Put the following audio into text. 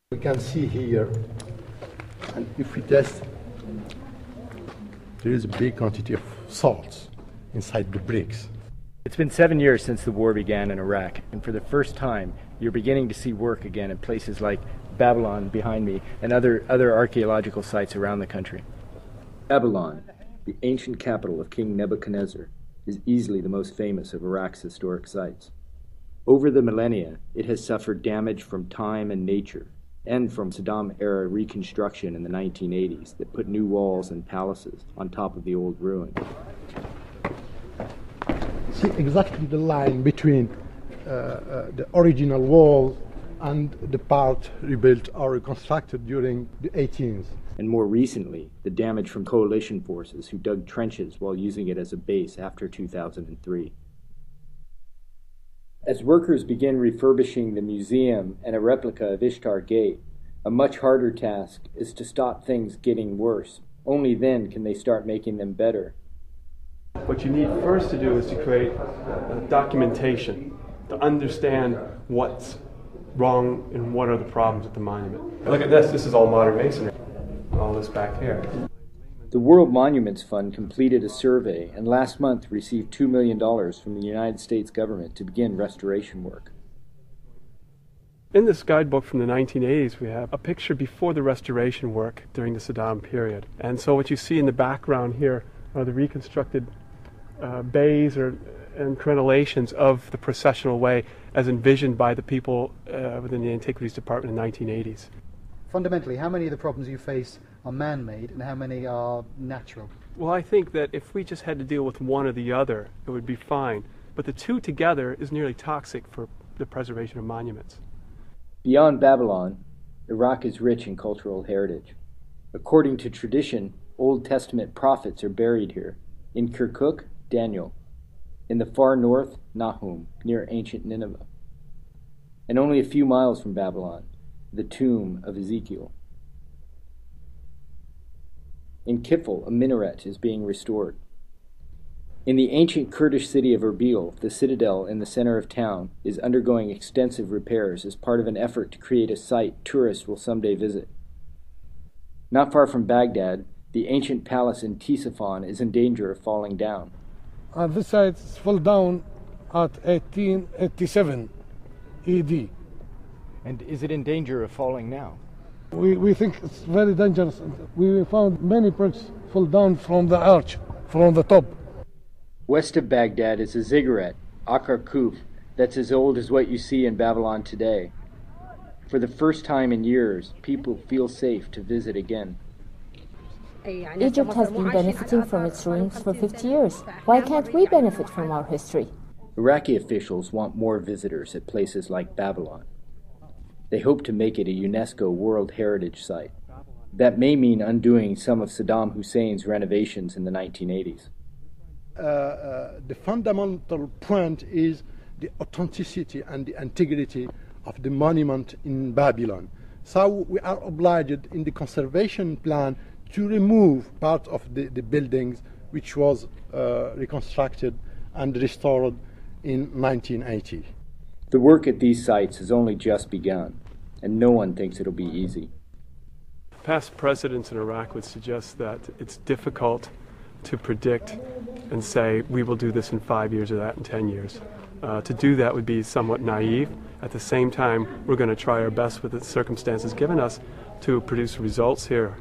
We can see here, and if we test, there is a big quantity of salts inside the bricks. It's been 7 years since the war began in Iraq, and for the first time, you're beginning to see work again in places like Babylon behind me and other archaeological sites around the country. Babylon, the ancient capital of King Nebuchadnezzar, is easily the most famous of Iraq's historic sites. Over the millennia, it has suffered damage from time and nature, and from Saddam-era reconstruction in the 1980s that put new walls and palaces on top of the old ruins. See exactly the line between the original wall and the part rebuilt or reconstructed during the 18th. And more recently, the damage from coalition forces who dug trenches while using it as a base after 2003. As workers begin refurbishing the museum and a replica of Ishtar Gate, a much harder task is to stop things getting worse. Only then can they start making them better. What you need first to do is to create documentation, to understand what's wrong and what are the problems with the monument. Look at this is all modern masonry, all this back here. The World Monuments Fund completed a survey and last month received $2 million from the United States government to begin restoration work. In this guidebook from the 1980s, we have a picture before the restoration work during the Saddam period. And so what you see in the background here are the reconstructed bays and crenellations of the processional way as envisioned by the people within the Antiquities Department in the 1980s. Fundamentally, how many of the problems you face are man-made and how many are natural? Well, I think that if we just had to deal with one or the other, it would be fine. But the two together is nearly toxic for the preservation of monuments. Beyond Babylon, Iraq is rich in cultural heritage. According to tradition, Old Testament prophets are buried here. In Kirkuk, Daniel. In the far north, Nahum, near ancient Nineveh. And only a few miles from Babylon, the tomb of Ezekiel. In Kifl, a minaret is being restored. In the ancient Kurdish city of Erbil, the citadel in the center of town is undergoing extensive repairs as part of an effort to create a site tourists will someday visit. Not far from Baghdad, the ancient palace in Ctesiphon is in danger of falling down. This site fell down at 1887 AD. And is it in danger of falling now? We think it's very dangerous. We found many bricks fall down from the arch, from the top. West of Baghdad is a ziggurat, Akar Kuf, that's as old as what you see in Babylon today. For the first time in years, people feel safe to visit again. Egypt has been benefiting from its ruins for 50 years. Why can't we benefit from our history? Iraqi officials want more visitors at places like Babylon. They hope to make it a UNESCO World Heritage Site. That may mean undoing some of Saddam Hussein's renovations in the 1980s. The fundamental point is the authenticity and the integrity of the monument in Babylon. So we are obliged in the conservation plan to remove part of the buildings which was reconstructed and restored in 1980. The work at these sites has only just begun, and no one thinks it'll be easy. Past presidents in Iraq would suggest that it's difficult to predict and say, we will do this in 5 years or that in 10 years. To do that would be somewhat naive. At the same time, we're going to try our best with the circumstances given us to produce results here.